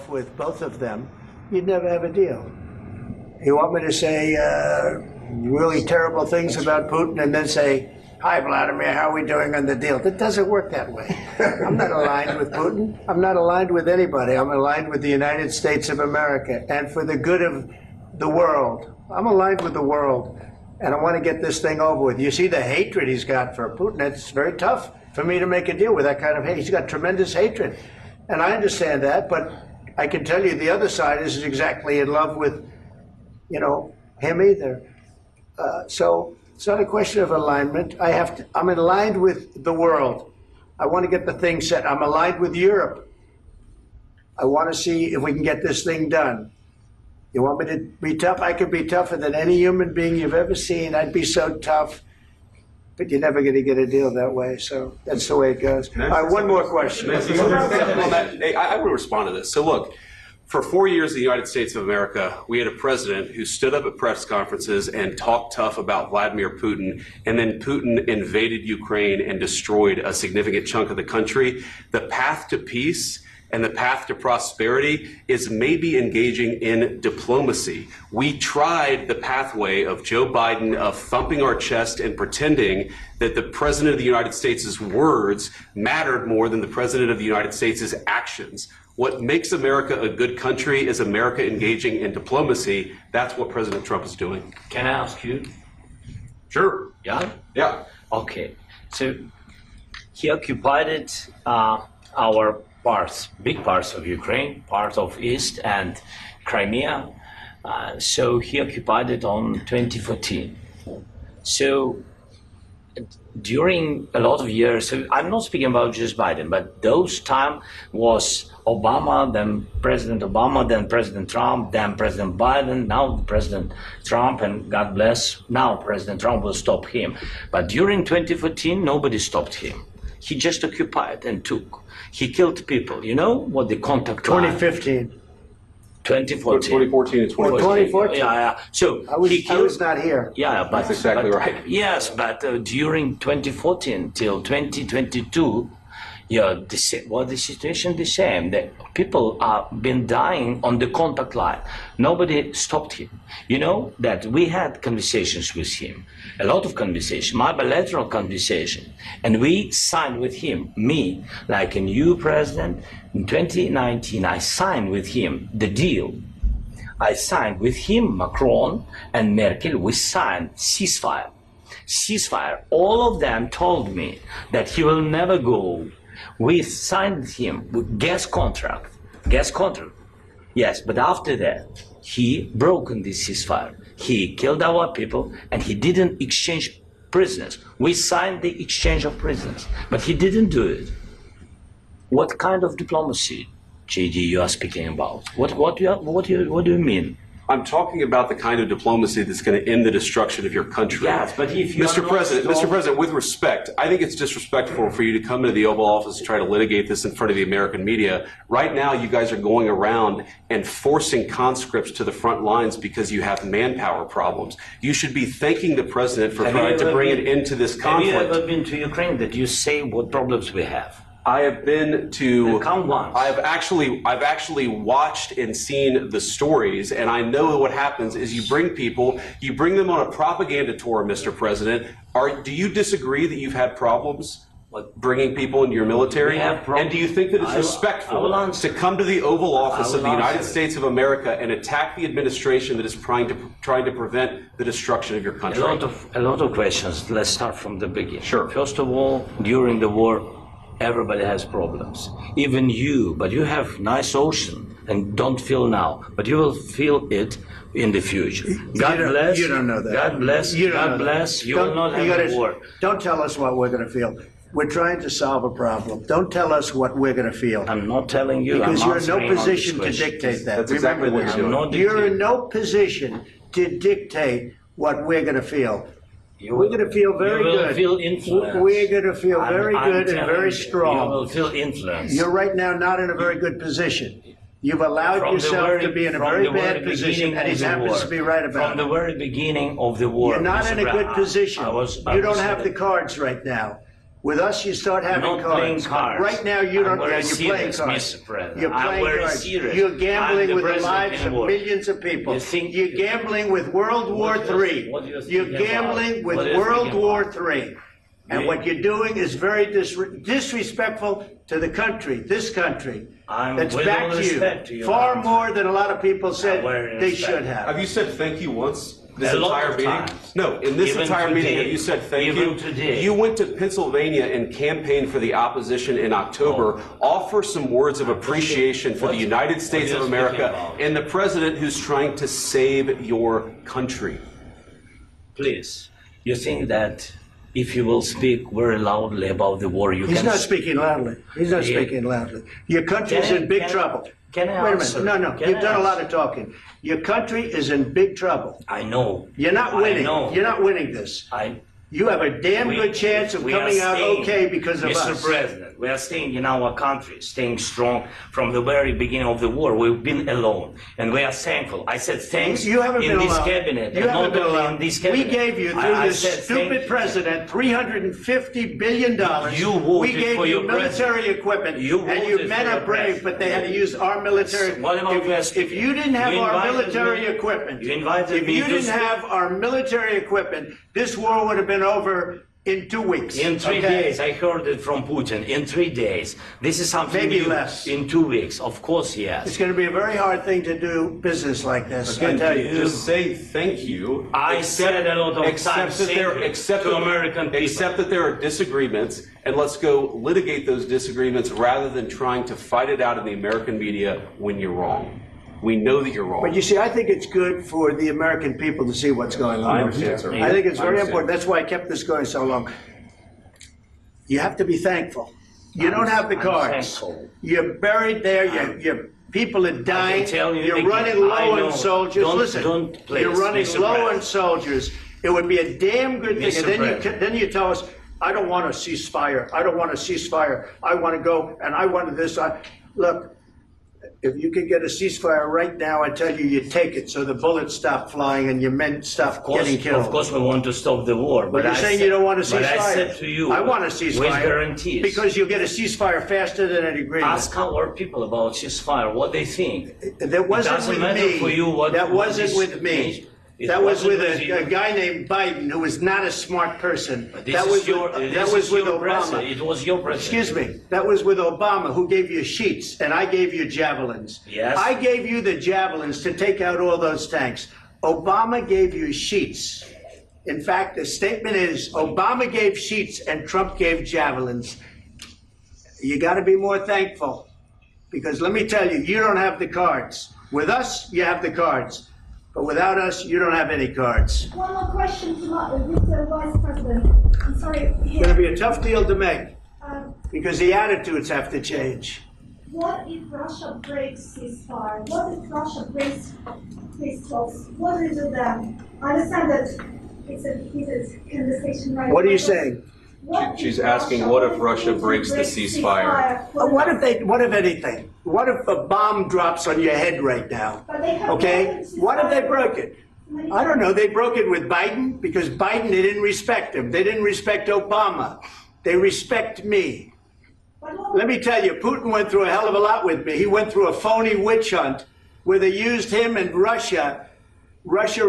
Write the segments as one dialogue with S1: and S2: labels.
S1: With both of them, you'd never have a deal. You want me to say really terrible things about Putin and then say, "Hi, Vladimir, how are we doing on the deal?" That doesn't work that way. I'm not aligned with Putin. I'm not aligned with anybody. I'm aligned with the United States of America and for the good of the world. I'm aligned with the world, and I want to get this thing over with. You see the hatred he's got for Putin. It's very tough for me to make a deal with that kind of hate. He's got tremendous hatred, and I understand that, but I can tell you the other side isn't exactly in love with, him either. So it's not a question of alignment. I'm aligned with the world. I want to get the thing set. I'm aligned with Europe. I want to see if we can get this thing done. You want me to be tough? I could be tougher than any human being you've ever seen. I'd be so tough. But you're never going to get a deal that way, so that's the way it goes. All right, one more question.
S2: I would respond to this. So look, for 4 years in the United States of America, we had a president who stood up at press conferences and talked tough about Vladimir Putin, and then Putin invaded Ukraine and destroyed a significant chunk of the country. The path to peace and the path to prosperity is maybe engaging in diplomacy. We tried the pathway of Joe Biden of thumping our chest and pretending that the President of the United States' words mattered more than the President of the United States' actions. What makes America a good country is America engaging in diplomacy. That's what President Trump is doing.
S3: Can I ask you?
S2: Sure.
S3: Yeah?
S2: Yeah.
S3: Okay. So he occupied our parts, big parts of Ukraine, part of East and Crimea. So he occupied it on 2014. So during a lot of years, so I'm not speaking about just Biden, but those time was Obama, then President Obama, then President Trump, then President Biden, now President Trump, and God bless, now President Trump will stop him. But during 2014, nobody stopped him. He just occupied and took. He killed people. You know what the contact
S1: 2015.
S3: 2014.
S2: 2014 and 2014.
S1: 2014.
S3: Yeah. So
S1: I was not here.
S3: Yeah, but
S2: that's exactly right.
S3: Yes, but during 2014 till 2022, the situation the same. The people have been dying on the contact line. Nobody stopped him. You know that we had conversations with him, a lot of conversation, my bilateral conversation, and we signed with him, me, like a new president, in 2019, I signed with him the deal. I signed with him, Macron and Merkel, we signed ceasefire. All of them told me that he will never go. We signed him with gas contract. Yes, but after that, he broken this ceasefire. He killed our people and he didn't exchange prisoners. We signed the exchange of prisoners, but he didn't do it. What kind of diplomacy, JD, you are speaking about? What do you mean?
S2: I'm talking about the kind of diplomacy that's going to end the destruction of your country.
S3: Yes, but if you
S2: Mr. President, with respect, I think it's disrespectful for you to come into the Oval Office and try to litigate this in front of the American media. Right now, you guys are going around and forcing conscripts to the front lines because you have manpower problems. You should be thanking the president for trying to bring an end to this conflict.
S3: Have you ever been to Ukraine that you say what problems we have?
S2: I have been to.
S3: Come once.
S2: I've actually watched and seen the stories, and I know what happens is you bring them on a propaganda tour, Mr. President. Do you disagree that you've had problems bringing people into your military? And do you think that it's respectful to come to the Oval Office of the United States of America and attack the administration that is trying to prevent the destruction of your country?
S3: A lot of questions. Let's start from the beginning.
S2: Sure.
S3: First of all, during the war, everybody has problems, even you, but you have nice ocean and don't feel now, but you will feel it in the future. God bless.
S1: You don't know that.
S3: God bless. God bless. You will not have a war.
S1: Don't tell us what we're going to feel. We're trying to solve a problem. Don't tell us what we're going to feel.
S3: I'm not telling you.
S1: Because you're in no position to dictate that.
S2: That's exactly what you're doing.
S1: You're in no position to dictate what we're going to feel. We're going to feel very good.
S3: You will feel influence.
S1: We're going to feel very good and very strong.
S3: You will feel influence.
S1: You're right now not in a very good position. You've allowed yourself to be in a very bad position, and he happens to be right about it.
S3: From the very beginning of the war.
S1: You're not in a good position. You don't have the cards right now. With us, you start having
S3: Not
S1: cards.
S3: playing cards.
S1: Right now, you don't.
S3: I'm very
S1: You're playing
S3: serious,
S1: cards.
S3: Mr. President.
S1: You're
S3: I'm
S1: playing
S3: very
S1: cards.
S3: serious.
S1: You're
S3: I'm
S1: gambling
S3: the
S1: with the
S3: president
S1: lives
S3: in
S1: of
S3: war.
S1: millions of people.
S3: You think-
S1: You're gambling with World War
S3: What do you-
S1: III.
S3: what do you
S1: You're
S3: think about-
S1: gambling with
S3: what do you
S1: World
S3: think
S1: War
S3: about-
S1: III. And
S3: Yeah.
S1: what you're doing is very disrespectful to the country, this country.
S3: I'm
S1: That's
S3: with
S1: back
S3: all
S1: to
S3: respect to
S1: you.
S3: you,
S1: Far
S3: I'm-
S1: more than a lot of people said
S3: very
S1: they
S3: respect.
S1: should have.
S2: Have you said thank you once this
S3: A lot
S2: entire
S3: of
S2: meeting?
S3: times.
S2: No, in this
S3: Even
S2: entire meeting,
S3: today.
S2: have you said thank
S3: Even
S2: you?
S3: today.
S2: You went to Pennsylvania and campaigned for the opposition in October. Offer some words of appreciation for the
S3: What-
S2: United States
S3: what
S2: of
S3: are you speaking
S2: America
S3: about?
S2: and the president who's trying to save your country.
S3: Please, you think that if you will speak very loudly about the war, you
S1: He's
S3: can...
S1: not speaking loudly. He's not
S3: Yeah.
S1: speaking loudly. Your country's
S3: Can I-
S1: in big
S3: can I-
S1: trouble.
S3: can I
S1: Wait a
S3: answer?
S1: minute. No,
S3: Can
S1: you've
S3: I
S1: done a lot
S3: answer?
S1: of talking. Your country is in big trouble.
S3: I know.
S1: You're not winning.
S3: I know.
S1: You're not winning this. You have a damn good chance of
S3: we are
S1: coming out
S3: staying,
S1: okay because of
S3: Mr.
S1: us.
S3: President, we are staying in our country, staying strong from the very beginning of the war. We've been alone, and we are thankful. I said thanks
S1: You haven't
S3: in
S1: been
S3: this
S1: alone.
S3: cabinet,
S1: You
S3: and
S1: haven't
S3: not
S1: been
S3: only
S1: alone.
S3: in this
S1: We
S3: cabinet.
S1: gave you, through
S3: I
S1: this
S3: said
S1: stupid
S3: thank you.
S1: president, $350 billion.
S3: You voted
S1: we gave
S3: for
S1: you
S3: your
S1: military
S3: president.
S1: equipment.
S3: You
S1: and
S3: voted
S1: your
S3: for
S1: men
S3: your
S1: are brave,
S3: president.
S1: but they had to use our military.
S3: What about you
S1: If you didn't have
S3: You
S1: our
S3: invited
S1: military
S3: me-
S1: equipment,
S3: you invited
S1: if
S3: me
S1: you
S3: to
S1: didn't
S3: speak.
S1: have our military equipment, this war would have been over in 2 weeks.
S3: In 3
S1: okay?
S3: days, I heard it from Putin. In 3 days, this is something
S1: Maybe
S3: new.
S1: less.
S3: In 2 weeks, of course, yes.
S1: It's going to be a very hard thing to do business like this. I
S2: Again,
S1: tell you.
S2: just say thank you.
S3: I said a lot of
S2: Except
S3: times
S2: that there,
S3: thank you
S2: except
S3: to
S2: that-
S3: American people.
S2: Except that there are disagreements, and let's go litigate those disagreements rather than trying to fight it out in the American media when you're wrong. We know that you're wrong.
S1: But you see, I think it's good for the American people to see what's going on.
S2: I understand, sir.
S1: I think it's
S2: I
S1: very
S2: understand.
S1: important. That's why I kept this going so long. You have to be thankful. You don't have the
S3: I'm
S1: cards.
S3: thankful.
S1: You're buried there. Your people are dying.
S3: tell you
S1: You're
S3: again,
S1: running low
S3: I
S1: on
S3: know.
S1: soldiers.
S3: Don't-
S1: Listen,
S3: don't, please,
S1: you're running
S3: Mr.
S1: low
S3: President.
S1: on soldiers. It would be a damn good thing.
S3: Mr.
S1: And then
S3: President.
S1: then you tell us, I don't want a ceasefire. I don't want a ceasefire. I want to go and I want this. Look, if you could get a ceasefire right now, I tell you, you take it so the bullets stop flying and your men stop getting killed.
S3: Of course, we want to stop the war.
S1: But you're saying you don't want a ceasefire.
S3: But I said to you,
S1: I want a ceasefire.
S3: with guarantees.
S1: Because you'll get a ceasefire faster than an agreement.
S3: Ask our people about ceasefire, what they think.
S1: That wasn't
S3: doesn't
S1: with
S3: matter
S1: me.
S3: for you what-
S1: That
S3: what
S1: wasn't
S3: this
S1: with me.
S3: means. It
S1: That was
S3: wasn't
S1: with
S3: with you.
S1: a guy named Biden who was not a smart person.
S3: This
S1: That
S3: is
S1: was
S3: your,
S1: with,
S3: this
S1: that was
S3: is
S1: with
S3: your
S1: Obama.
S3: president. It was your president.
S1: Excuse me. That was with Obama, who gave you sheets, and I gave you javelins.
S3: Yes.
S1: I gave you the javelins to take out all those tanks. Obama gave you sheets. In fact, the statement is Obama gave sheets and Trump gave javelins. You got to be more thankful, because let me tell you, you don't have the cards. With us, you have the cards. But without us, you don't have any cards.
S4: One more question to Mr. Vice President. I'm sorry.
S1: It's going to be a tough deal to make,
S4: Um,
S1: because the attitudes have to change.
S4: what if Russia breaks ceasefire? What if Russia breaks peace talks? What do you do then? I understand that it's a heated conversation right now.
S1: What are you saying?
S4: What if
S2: She's asking, what if Russia
S4: Putin
S2: breaks the ceasefire?
S1: What if anything? What if a bomb drops on your head right now?
S4: But they have
S1: Okay?
S4: weapons to
S1: What if they
S4: fire.
S1: broke it? I don't know. They broke it with Biden because Biden, they didn't respect him. They didn't respect Obama. They respect me.
S4: But what-
S1: Let me tell you, Putin went through a hell of a lot with me. He went through a phony witch hunt where they used him and Russia. Russia.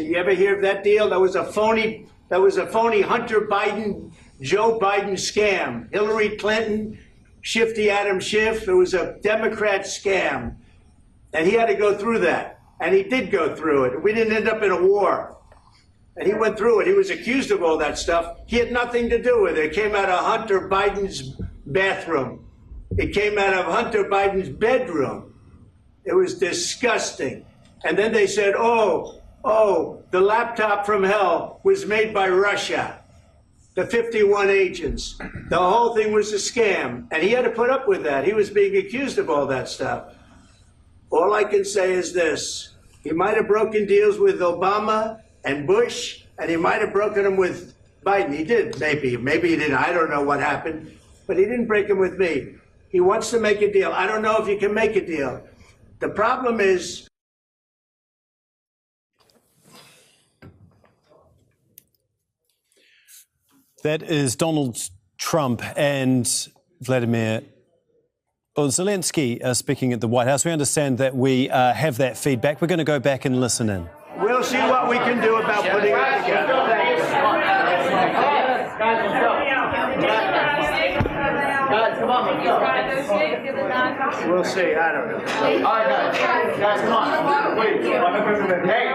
S1: You ever hear of that deal? That was a phony Hunter Biden, Joe Biden scam. Hillary Clinton, Shifty Adam Schiff. It was a Democrat scam. And he had to go through that. And he did go through it. We didn't end up in a war. And he went through it. He was accused of all that stuff. He had nothing to do with it. It came out of Hunter Biden's bathroom. It came out of Hunter Biden's bedroom. It was disgusting. And then they said, oh, the laptop from hell was made by Russia. The 51 agents. The whole thing was a scam. And he had to put up with that. He was being accused of all that stuff. All I can say is this. He might have broken deals with Obama and Bush, and he might have broken them with Biden. He did, maybe. Maybe he didn't. I don't know what happened. But he didn't break them with me. He wants to make a deal. I don't know if you can make a deal. The problem is...
S5: That is Donald Trump and Vladimir Zelensky speaking at the White House. We understand that we have that feedback. We're going to go back and listen in.
S1: We'll see what we can do about putting it together.
S6: Guys, come on, let's go.
S1: We'll see. I don't know.
S6: All right, guys, come on. Wait. Hey.